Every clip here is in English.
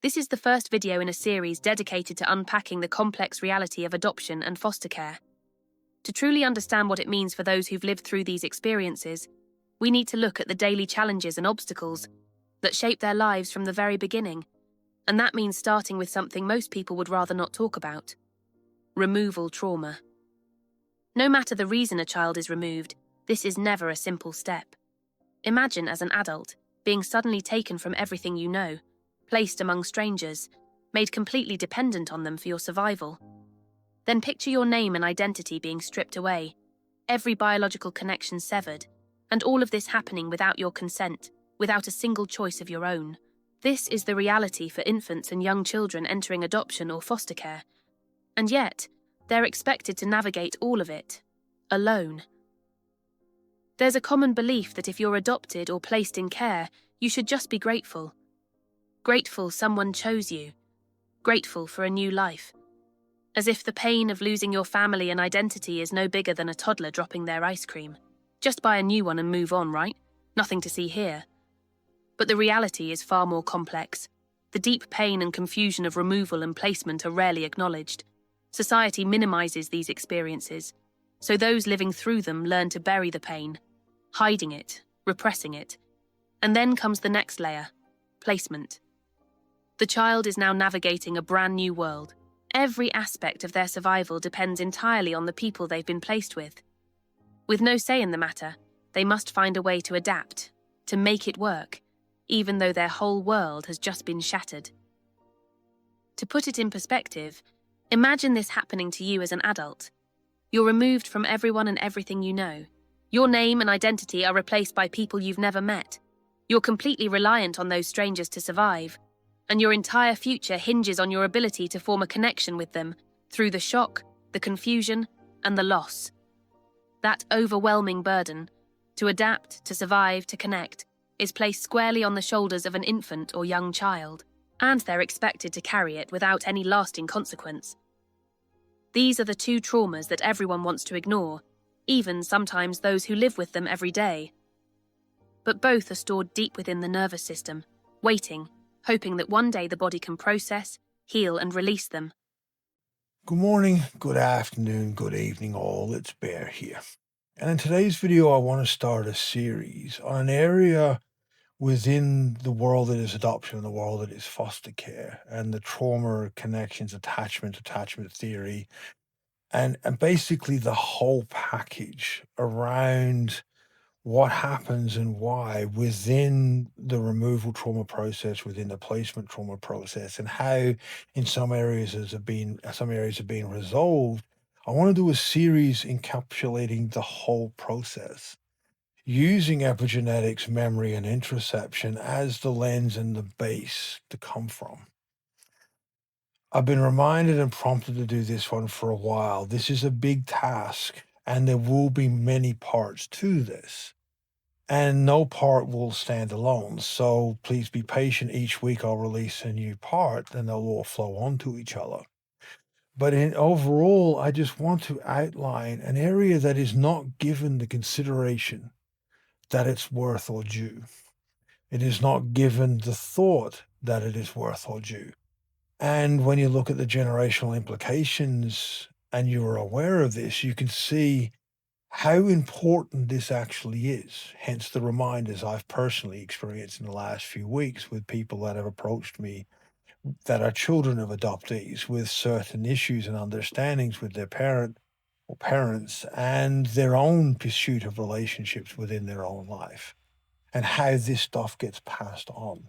This is the first video in a series dedicated to unpacking the complex reality of adoption and foster care. To truly understand what it means for those who've lived through these experiences, we need to look at the daily challenges and obstacles that shape their lives from the very beginning. And that means starting with something most people would rather not talk about: removal trauma. No matter the reason a child is removed, this is never a simple step. Imagine, as an adult, being suddenly taken from everything you know, placed among strangers, made completely dependent on them for your survival. Then picture your name and identity being stripped away, every biological connection severed, and all of this happening without your consent, without a single choice of your own. This is the reality for infants and young children entering adoption or foster care. And yet, they're expected to navigate all of it, alone. There's a common belief that if you're adopted or placed in care, you should just be grateful. Grateful someone chose you. Grateful for a new life. As if the pain of losing your family and identity is no bigger than a toddler dropping their ice cream. Just buy a new one and move on, right? Nothing to see here. But the reality is far more complex. The deep pain and confusion of removal and placement are rarely acknowledged. Society minimizes these experiences, so those living through them learn to bury the pain, hiding it, repressing it. And then comes the next layer: placement. The child is now navigating a brand new world. Every aspect of their survival depends entirely on the people they've been placed with. With no say in the matter, they must find a way to adapt, to make it work, even though their whole world has just been shattered. To put it in perspective, imagine this happening to you as an adult. You're removed from everyone and everything you know. Your name and identity are replaced by people you've never met. You're completely reliant on those strangers to survive, and your entire future hinges on your ability to form a connection with them through the shock, the confusion, and the loss. That overwhelming burden, to adapt, to survive, to connect, is placed squarely on the shoulders of an infant or young child, and they're expected to carry it without any lasting consequence. These are the two traumas that everyone wants to ignore, even sometimes those who live with them every day. But both are stored deep within the nervous system, waiting, hoping that one day the body can process, heal, and release them. Good morning, good afternoon, good evening all, it's Bear here. And in today's video I want to start a series on an area within the world that is adoption and the world that is foster care and the trauma, connections, attachment theory, and basically the whole package around what happens and why within the removal trauma process, within the placement trauma process, and how in some areas have been resolved. I want to do a series encapsulating the whole process, using epigenetics, memory, and interoception as the lens and the base to come from. I've been reminded and prompted to do this one for a while. This is a big task, and there will be many parts to this. And no part will stand alone. So please be patient. Each week I'll release a new part and they'll all flow onto each other. But overall, I just want to outline an area that is not given the consideration that it's worth or due. It is not given the thought that it is worth or due. And when you look at the generational implications and you're aware of this, you can see how important this actually is. Hence the reminders I've personally experienced in the last few weeks with people that have approached me that are children of adoptees with certain issues and understandings with their parent or parents and their own pursuit of relationships within their own life and how this stuff gets passed on.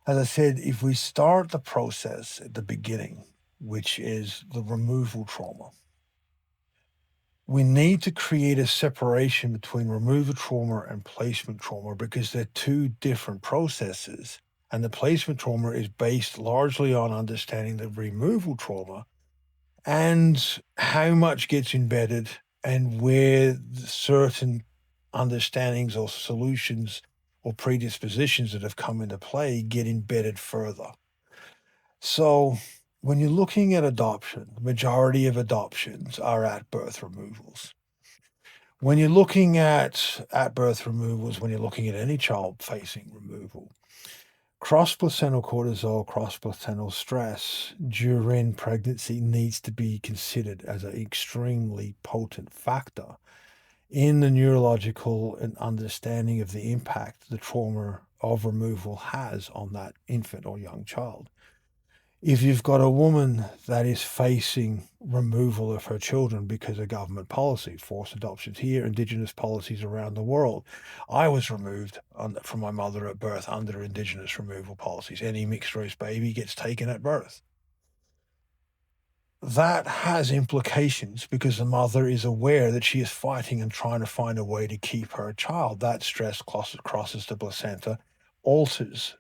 As I said, if we start the process at the beginning, which is the removal trauma, we need to create a separation between removal trauma and placement trauma because they're two different processes. And the placement trauma is based largely on understanding the removal trauma and how much gets embedded and where certain understandings or solutions or predispositions that have come into play get embedded further. So when you're looking at adoption, the majority of adoptions are at birth removals. When you're looking at birth removals, when you're looking at any child facing removal, Cross-placental cortisol, cross-placental stress during pregnancy needs to be considered as an extremely potent factor in the neurological and understanding of the impact the trauma of removal has on that infant or young child. If you've got a woman that is facing removal of her children because of government policy, forced adoptions here, Indigenous policies around the world. I was removed from my mother at birth under Indigenous removal policies. Any mixed race baby gets taken at birth. That has implications because the mother is aware that she is fighting and trying to find a way to keep her child. That stress crosses the placenta, alters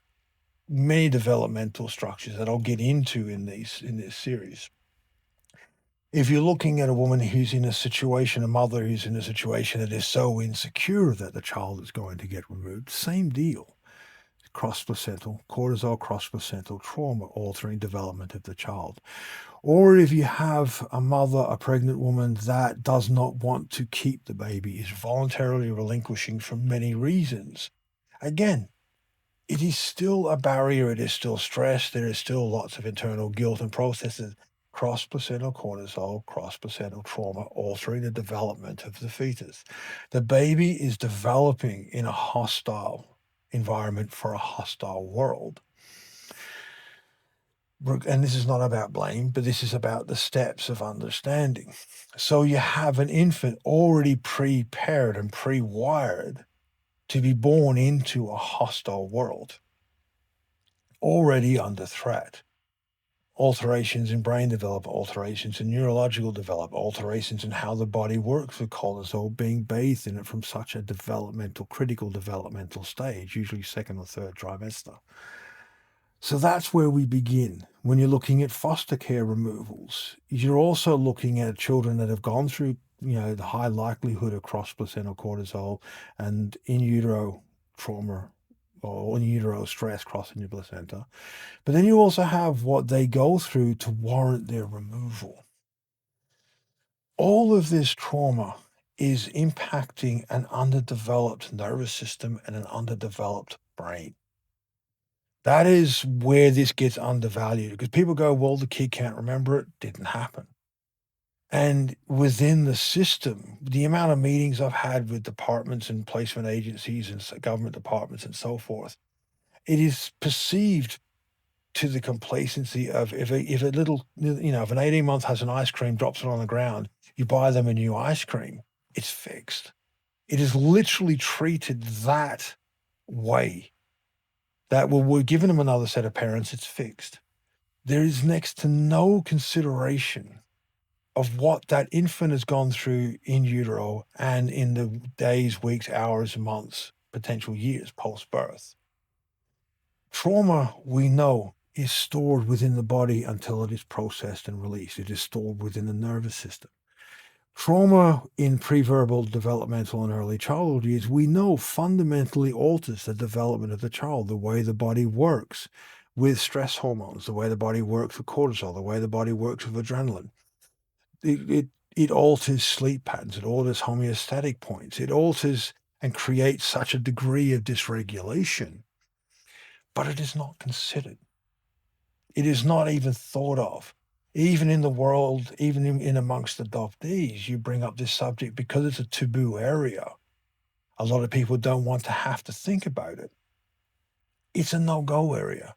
many developmental structures that I'll get into in this series. If you're looking at a woman who's in a situation, a mother who's in a situation that is so insecure that the child is going to get removed, same deal. Cross-placental, cortisol cross-placental trauma altering development of the child. Or if you have a mother, a pregnant woman that does not want to keep the baby, is voluntarily relinquishing for many reasons. Again, it is still a barrier. It is still stress. There is still lots of internal guilt and processes. Cross-placental cortisol, cross-placental trauma altering the development of the fetus. The baby is developing in a hostile environment for a hostile world. And this is not about blame, but this is about the steps of understanding. So you have an infant already prepared and pre-wired to be born into a hostile world, already under threat. Alterations in brain develop, alterations in neurological develop, alterations in how the body works with cortisol being bathed in it from such a critical developmental stage, usually second or third trimester. So that's where we begin. When you're looking at foster care removals, you're also looking at children that have gone through, the high likelihood of cross-placental cortisol and in utero trauma or in utero stress crossing your placenta. But then you also have what they go through to warrant their removal. All of this trauma is impacting an underdeveloped nervous system and an underdeveloped brain. That is where this gets undervalued because people go, well, the kid can't remember it. Didn't happen. And within the system, the amount of meetings I've had with departments and placement agencies and government departments and so forth, it is perceived to the complacency of if a little, if an 18-month has an ice cream, drops it on the ground, you buy them a new ice cream, it's fixed. It is literally treated that way. That, well, we're giving them another set of parents, it's fixed. There is next to no consideration of what that infant has gone through in utero and in the days, weeks, hours, months, potential years post-birth. Trauma, we know, is stored within the body until it is processed and released. It is stored within the nervous system. Trauma in preverbal, developmental, and early childhood years, we know fundamentally alters the development of the child, the way the body works with stress hormones, the way the body works with cortisol, the way the body works with adrenaline. It alters sleep patterns. It alters homeostatic points. It alters and creates such a degree of dysregulation, but it is not considered. It is not even thought of. Even in the world, even in amongst adoptees, you bring up this subject because it's a taboo area. A lot of people don't want to have to think about it. It's a no-go area.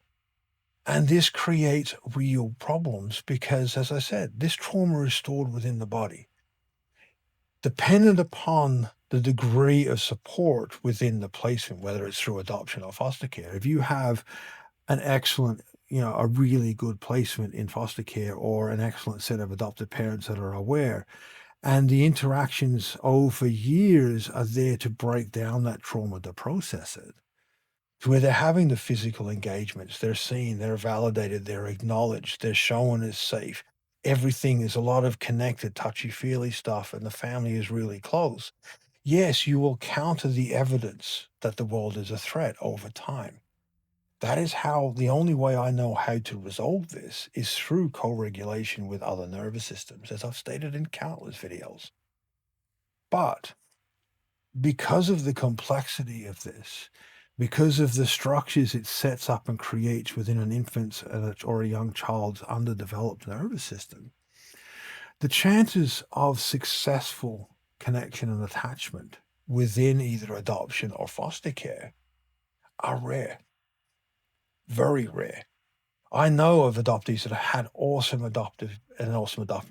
And this creates real problems because, as I said, this trauma is stored within the body. Dependent upon the degree of support within the placement, whether it's through adoption or foster care, if you have an excellent, a really good placement in foster care or an excellent set of adopted parents that are aware, and the interactions over years are there to break down that trauma, to process it, to where they're having the physical engagements, they're seen, they're validated, they're acknowledged, they're shown as safe. Everything is a lot of connected, touchy-feely stuff, and the family is really close. Yes, you will counter the evidence that the world is a threat over time. That is how, the only way I know how to resolve this is through co-regulation with other nervous systems, as I've stated in countless videos. But because of the complexity of this, because of the structures it sets up and creates within an infant's or a young child's underdeveloped nervous system. The chances of successful connection and attachment within either adoption or foster care are rare, very rare. I know of adoptees that have had awesome adoptive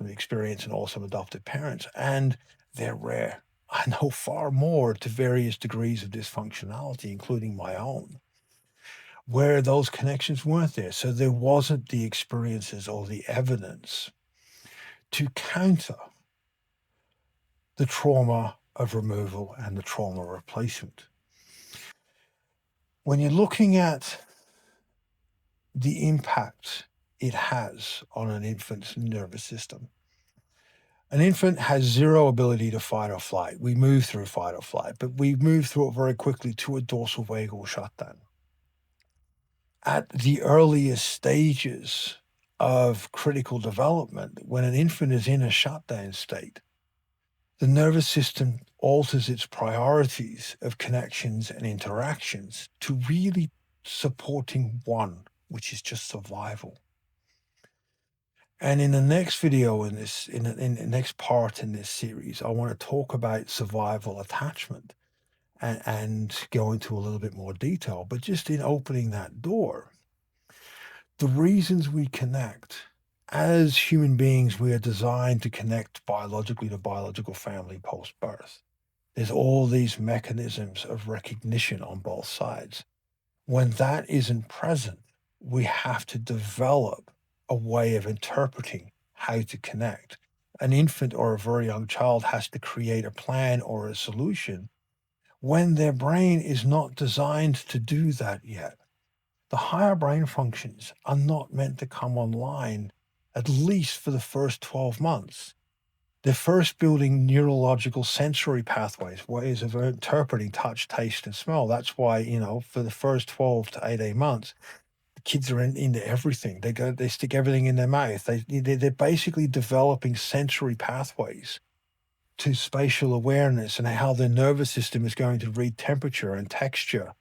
experience and awesome adoptive parents, and they're rare. I know far more to various degrees of dysfunctionality, including my own, where those connections weren't there. So there wasn't the experiences or the evidence to counter the trauma of removal and the trauma of replacement. When you're looking at the impact it has on an infant's nervous system, an infant has zero ability to fight or flight. We move through fight or flight, but we move through it very quickly to a dorsal vagal shutdown. At the earliest stages of critical development, when an infant is in a shutdown state, the nervous system alters its priorities of connections and interactions to really supporting one, which is just survival. And in the next video in the next part in this series, I want to talk about survival attachment and go into a little bit more detail. But just in opening that door, the reasons we connect as human beings, we are designed to connect biologically to biological family post-birth. There's all these mechanisms of recognition on both sides. When that isn't present, we have to develop a way of interpreting how to connect. An infant or a very young child has to create a plan or a solution when their brain is not designed to do that yet. The higher brain functions are not meant to come online, at least for the first 12 months. They're first building neurological sensory pathways, ways of interpreting touch, taste, and smell. That's why, for the first 12 to 18 months, the kids are into everything. They stick everything in their mouth. They're basically developing sensory pathways to spatial awareness and how their nervous system is going to read temperature and texture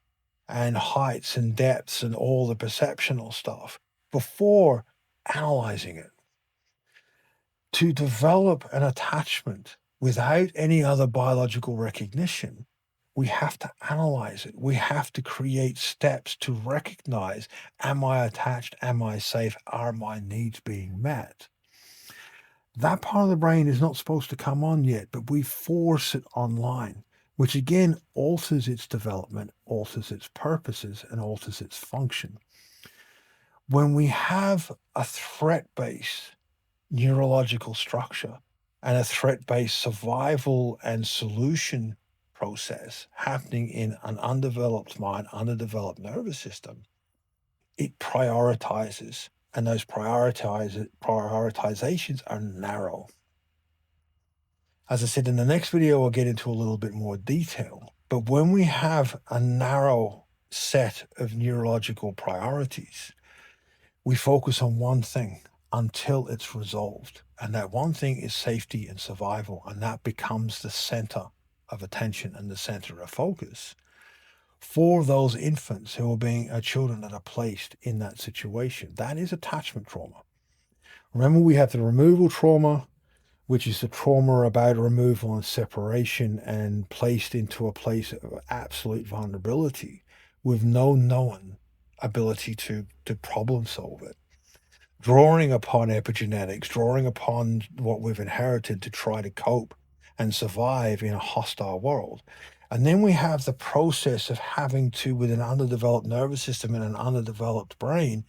and heights and depths and all the perceptional stuff before analyzing it. To develop an attachment without any other biological recognition, we have to analyze it. We have to create steps to recognize, am I attached? Am I safe? Are my needs being met? That part of the brain is not supposed to come on yet, but we force it online, which again alters its development, alters its purposes, and alters its function. When we have a threat-based neurological structure and a threat-based survival and solution process happening in an undeveloped mind, underdeveloped nervous system, it prioritizes, and those prioritizations are narrow. As I said, in the next video, I'll get into a little bit more detail. But when we have a narrow set of neurological priorities, we focus on one thing until it's resolved. And that one thing is safety and survival. And that becomes the center of attention and the center of focus for those infants who are being children that are placed in that situation. That is attachment trauma. Remember, we have the removal trauma, which is the trauma about removal and separation and placed into a place of absolute vulnerability with no known ability to problem solve it. Drawing upon epigenetics, drawing upon what we've inherited to try to cope and survive in a hostile world. And then we have the process of having to, with an underdeveloped nervous system and an underdeveloped brain,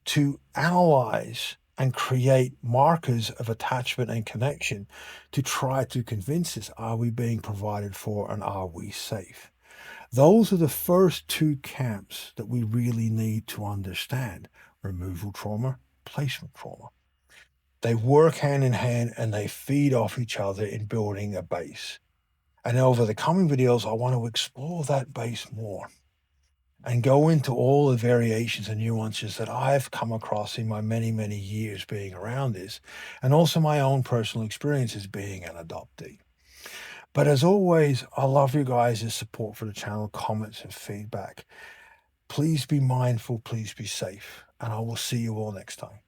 to analyze and create markers of attachment and connection to try to convince us, are we being provided for and are we safe? Those are the first two camps that we really need to understand: removal trauma, placement trauma. They work hand in hand and they feed off each other in building a base. And over the coming videos, I want to explore that base more and go into all the variations and nuances that I've come across in my many, many years being around this, and also my own personal experiences being an adoptee. But as always, I love you guys' support for the channel, comments and feedback. Please be mindful, please be safe, and I will see you all next time.